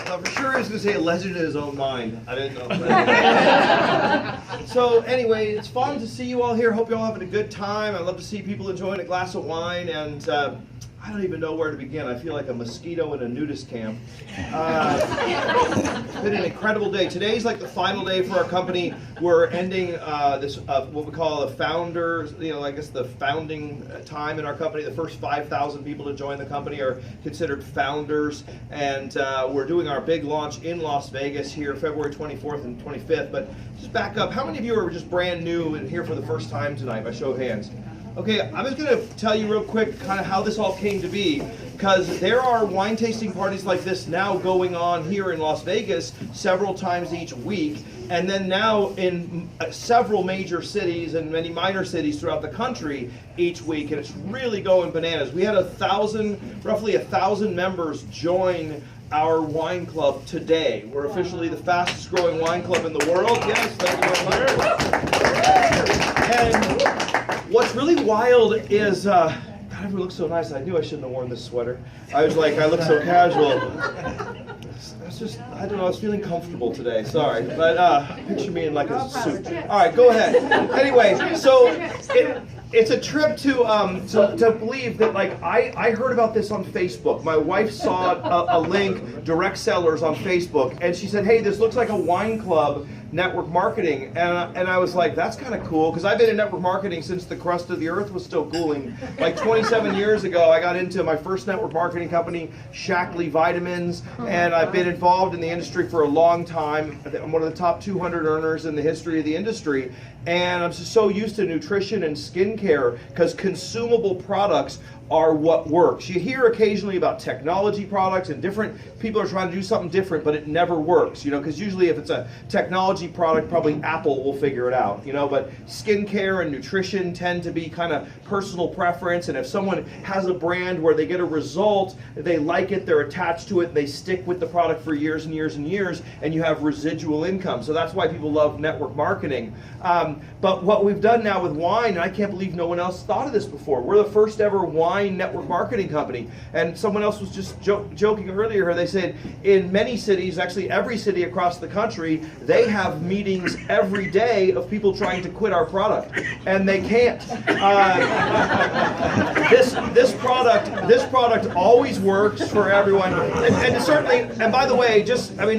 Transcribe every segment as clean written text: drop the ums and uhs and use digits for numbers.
For sure he was going to say a legend in his own mind. I didn't know. So anyway, it's fun to see you all here. Hope you're all having a good time. I love to see people enjoying a glass of wine, and I don't even know where to begin. I feel like a mosquito in a nudist camp. It's been an incredible day. Today's like the final day for our company. We're ending this what we call a founders, I guess the founding time in our company. The first 5,000 people to join the company are considered founders, and we're doing our big launch in Las Vegas here, February 24th and 25th. But just back up, how many of you are just brand new and here for the first time tonight, by show of hands? Okay, I'm just going to tell you real quick kind of how this all came to be, because there are wine tasting parties like this now going on here in Las Vegas several times each week, and then now in several major cities and many minor cities throughout the country each week, and it's really going bananas. We had roughly 1,000 members join our wine club today. We're officially the fastest growing wine club in the world. Yes, thank you very much. And what's really wild is, God, everyone looks so nice. I knew I shouldn't have worn this sweater. I was like, I look so casual. It's just, I don't know, I was feeling comfortable today, sorry. But picture me in like a suit. All right, go ahead. Anyway, so it's a trip to believe that, like, I heard about this on Facebook. My wife saw a link, direct Cellars on Facebook, and she said, hey, this looks like a wine club network marketing, and I was like, that's kind of cool, because I've been in network marketing since the crust of the earth was still cooling. Like 27 years ago, I got into my first network marketing company, Shackley Vitamins, and I've been involved in the industry for a long time. I'm one of the top 200 earners in the history of the industry, and I'm just so used to nutrition and skincare, because consumable products are what works. You hear occasionally about technology products, and different people are trying to do something different, but it never works, because usually if it's a technology product, probably Apple will figure it out, but skincare and nutrition tend to be kind of personal preference, and if someone has a brand where they get a result, they like it, they're attached to it, they stick with the product for years and years and years, and you have residual income. So that's why people love network marketing. But what we've done now with wine, and I can't believe no one else thought of this before, we're the first ever wine network marketing company. And someone else was just joking earlier, they said in many cities, actually every city across the country, they have meetings every day of people trying to quit our product, and they can't. This product always works for everyone, and certainly, and by the way,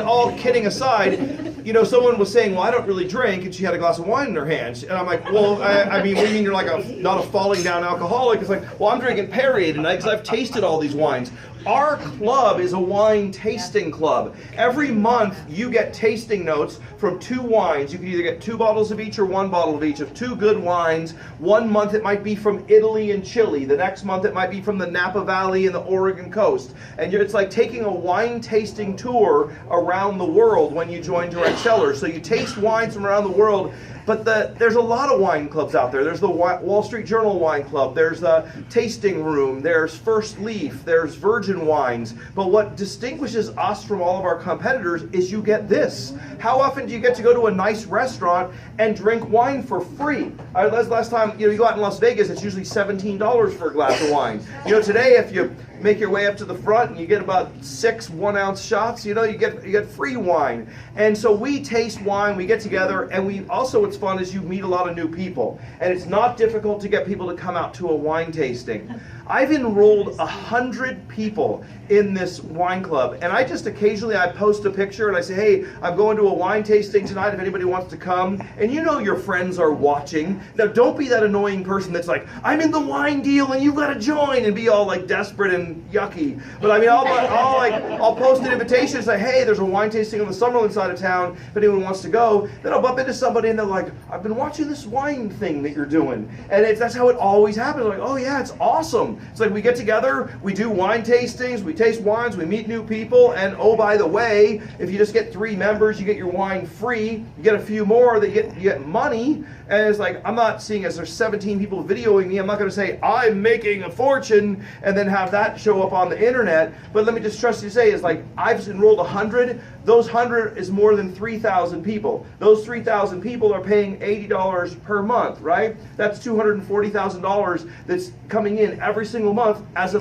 all kidding aside, someone was saying, well, I don't really drink, and she had a glass of wine in her hand. And I'm like, well, what do you mean you're like not a falling down alcoholic? It's like, well, I'm drinking Perrier tonight because I've tasted all these wines. Our club is a wine tasting club. Every month you get tasting notes from 2 wines. You can either get 2 bottles of each or 1 bottle of each of 2 good wines. One month it might be from Italy and Chile. The next month it might be from the Napa Valley and the Oregon coast. And it's like taking a wine tasting tour around the world when you join Direct Cellars. So you taste wines from around the world. But there's a lot of wine clubs out there. There's the Wall Street Journal Wine Club. There's the Tasting Room. There's First Leaf. There's Virgin Wines. But what distinguishes us from all of our competitors is you get this. How often do you get to go to a nice restaurant and drink wine for free? Last time, you go out in Las Vegas, it's usually $17 for a glass of wine. Today, if you make your way up to the front and you get about 6 1-ounce shots, you get free wine. And so we taste wine, we get together, and what's fun is you meet a lot of new people. And it's not difficult to get people to come out to a wine tasting. I've enrolled 100 people in this wine club, and I just occasionally post a picture and I say, hey, I'm going to a wine tasting tonight if anybody wants to come. And your friends are watching. Now don't be that annoying person that's like, I'm in the wine deal and you've got to join, and be all like desperate and yucky. But I'll post an invitation and say, hey, there's a wine tasting on the Summerlin side of town if anyone wants to go. Then I'll bump into somebody and they're like, I've been watching this wine thing that you're doing. And that's how it always happens. I'm like, oh yeah, it's awesome. It's like we get together, we do wine tastings, we taste wines, we meet new people, and oh, by the way, if you just get 3 members, you get your wine free. You get a few more, you get money. And it's like, I'm not seeing as there's 17 people videoing me, I'm not going to say, I'm making a fortune, and then have that show up on the internet. But let me just trust you to say, is like, I've enrolled 100. Those 100 is more than 3,000 people. Those 3,000 people are paying $80 per month, right? That's $240,000 that's coming in every single month as a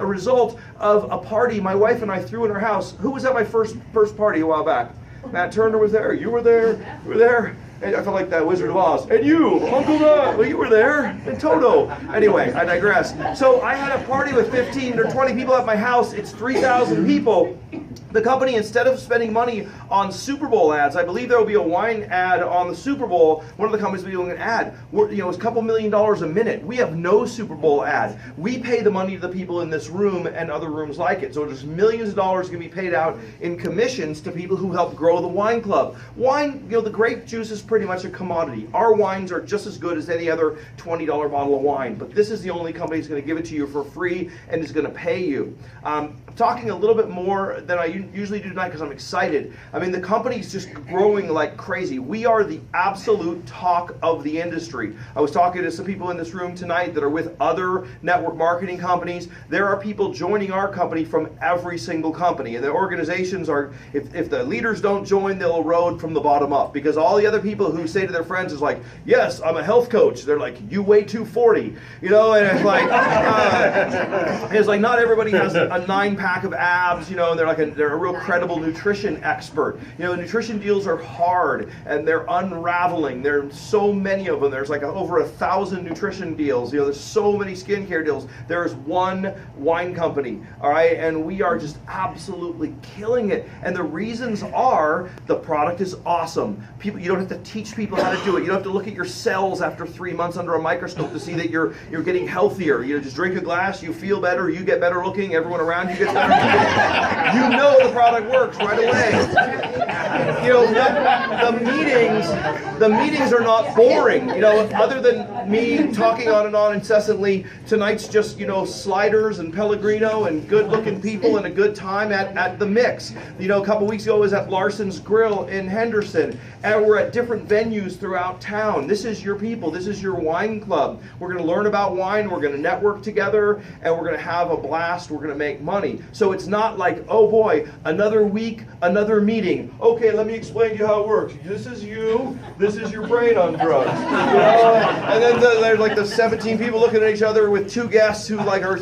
result of a party my wife and I threw in our house. Who was at my first party a while back? Matt Turner was there. You were there. You were there. And I felt like that Wizard of Oz. And you, Uncle Doug, well, you were there. And Toto. Anyway, I digress. So I had a party with 15 or 20 people at my house. It's 3,000 people. The company, instead of spending money on Super Bowl ads, I believe there will be a wine ad on the Super Bowl. One of the companies will be doing an ad. It's a couple $1 million a minute. We have no Super Bowl ad. We pay the money to the people in this room and other rooms like it. So there's millions of dollars going to be paid out in commissions to people who help grow the wine club. Wine, the grape juice is pretty much a commodity. Our wines are just as good as any other $20 bottle of wine, but this is the only company that's going to give it to you for free and is going to pay you. I'm talking a little bit more than I usually do tonight because I'm excited. I mean, the company's just growing like crazy. We are the absolute talk of the industry. I was talking to some people in this room tonight that are with other network marketing companies. There are people joining our company from every single company, and the organizations are, if the leaders don't join, they'll erode from the bottom up, because all the other people who say to their friends is like, yes, I'm a health coach. They're like, you weigh 240, and it's like not everybody has a 9-pack of abs, and they're a real credible nutrition expert. Nutrition deals are hard and they're unraveling. There are so many of them. There's like over 1,000 nutrition deals. There's so many skincare deals. There's one wine company, all right, and we are just absolutely killing it. And the reasons are the product is awesome. You don't have to teach people how to do it. You don't have to look at your cells after 3 months under a microscope to see that you're getting healthier. Just drink a glass, you feel better, you get better looking, everyone around you gets better looking. You know the product works right away. The meetings are not boring. Other than me talking on and on incessantly, tonight's just sliders and Pellegrino and good-looking people and a good time at the Mix. A couple weeks ago I was at Larson's Grill in Henderson, and we're at different venues throughout town. This is your people. This is your wine club. We're going to learn about wine. We're going to network together, and we're going to have a blast. We're going to make money. So it's not like, oh boy, another week, another meeting. Okay, let me explain to you how it works. This is you. This is your brain on drugs. And then there's like the 17 people looking at each other with 2 guests who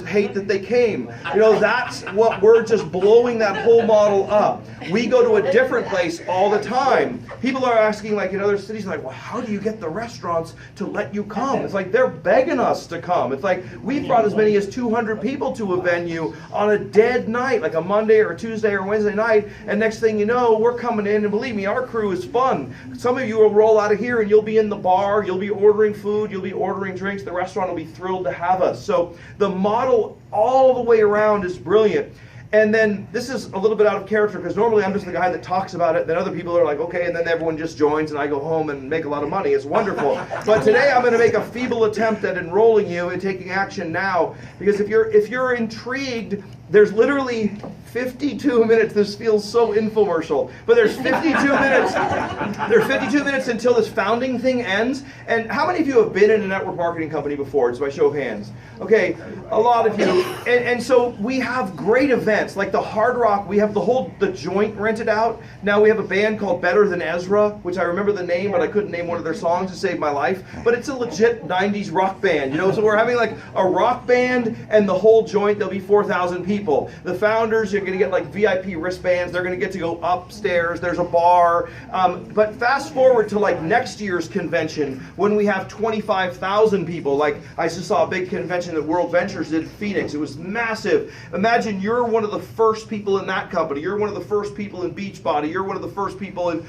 hate that they came. That's what we're just blowing that whole model up. We go to a different place all the time. People are asking, in other cities, well, how do you get the restaurants to let you come? It's like they're begging us to come. It's like we've brought as many as 200 people to a venue on a dead night, like a Monday or a Tuesday or Wednesday night, and next thing you know, we're coming in, and believe me, our crew is fun. Some of you will roll out of here and you'll be in the bar, you'll be ordering food, you'll be ordering drinks, the restaurant will be thrilled to have us. So the model all the way around is brilliant. And then this is a little bit out of character because normally I'm just the guy that talks about it. Then other people are like, okay, and then everyone just joins and I go home and make a lot of money. It's wonderful. But today I'm going to make a feeble attempt at enrolling you and taking action now. Because if you're intrigued, there's literally 52 minutes. This feels so infomercial, but there's 52 minutes. There's 52 minutes until this founding thing ends. And how many of you have been in a network marketing company before? Just by show of hands. Okay, a lot of you. And so we have great events like the Hard Rock. We have the Joint rented out. Now we have a band called Better Than Ezra, which I remember the name, but I couldn't name one of their songs to save my life. But it's a legit 90s rock band, So we're having like a rock band and the whole Joint. There'll be 4,000 people. The founders, you're going to get like VIP wristbands. They're going to get to go upstairs. There's a bar. But fast forward to like next year's convention when we have 25,000 people. Like I just saw a big convention that World Ventures did in Phoenix. It was massive. Imagine you're one of the first people in that company. You're one of the first people in Beachbody. You're one of the first people in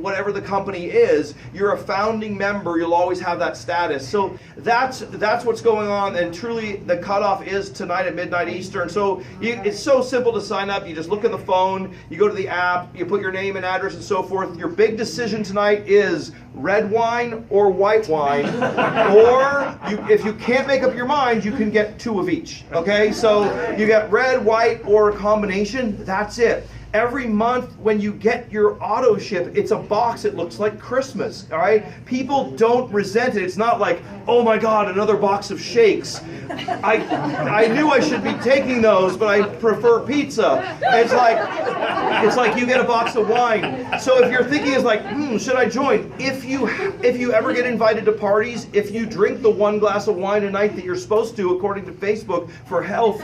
whatever the company is. You're a founding member. You'll always have that status. So that's what's going on. And truly, the cutoff is tonight at midnight Eastern. So it's so simple to sign up. You just look at the phone, you go to the app, you put your name and address and so forth. Your big decision tonight is red wine or white wine, or if you can't make up your mind, you can get 2 of each. Okay, so you get red, white, or a combination. That's it. Every month when you get your auto ship, it's a box that looks like Christmas, all right? People don't resent it. It's not like, oh my God, another box of shakes. I knew I should be taking those, but I prefer pizza. It's like you get a box of wine. So if you're thinking is like, should I join? If you ever get invited to parties, if you drink the 1 glass of wine a night that you're supposed to, according to Facebook, for health,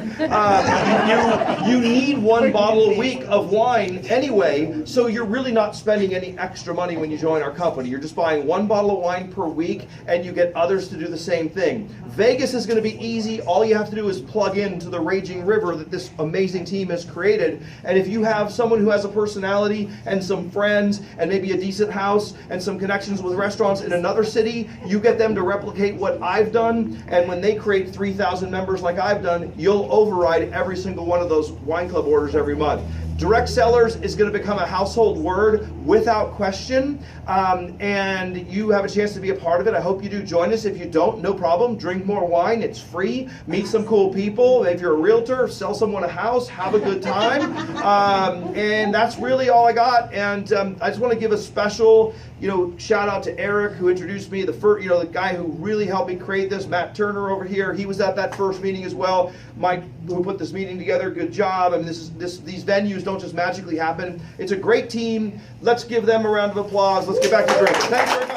you need 1 bottle a week of wine anyway, so you're really not spending any extra money when you join our company. You're just buying 1 bottle of wine per week, and you get others to do the same thing. Vegas is going to be easy. All you have to do is plug into the raging river that this amazing team has created, and if you have someone who has a personality and some friends and maybe a decent house and some connections with restaurants in another city, you get them to replicate what I've done, and when they create 3,000 members like I've done, you'll override every single one of those wine club orders every month. Direct Cellars is going to become a household word without question, and you have a chance to be a part of it. I hope you do join us. If you don't, no problem. Drink more wine. It's free. Meet some cool people. If you're a realtor, sell someone a house. Have a good time. And that's really all I got. And I just want to give a special, shout out to Eric, who introduced me, the guy who really helped me create this. Matt Turner over here. He was at that first meeting as well. Mike, who put this meeting together, good job. I mean, these venues don't just magically happen. It's a great team. Let's give them a round of applause. Let's get back to drinking. Thanks very much.